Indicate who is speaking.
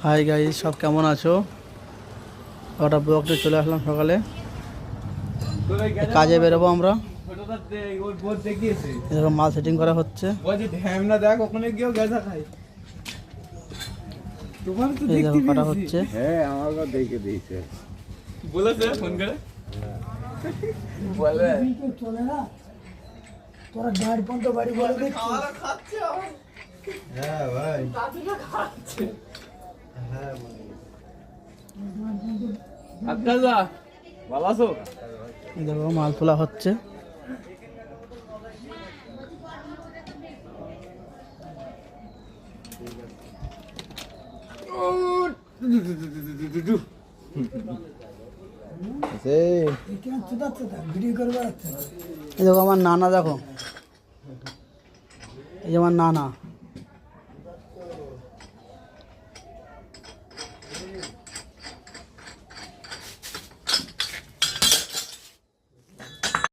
Speaker 1: Hi guys, সব কেমন আছো? ওটা ব্লগটা চলে আসলাম সকালে। কাজে বেরোবো আমরা। এরকম মাল সেটিং করা হচ্ছে। কাটা হচ্ছে।
Speaker 2: তোরা গাড়ি পর্যন্ত বাড়ি বলে দেখছিস?
Speaker 3: হ্যাঁ ভাই,
Speaker 1: দেখো মাল তোলা হচ্ছে।
Speaker 2: ভিডিও করবো।
Speaker 1: এই দেখো আমার নানা, দেখো এই যে আমার নানা।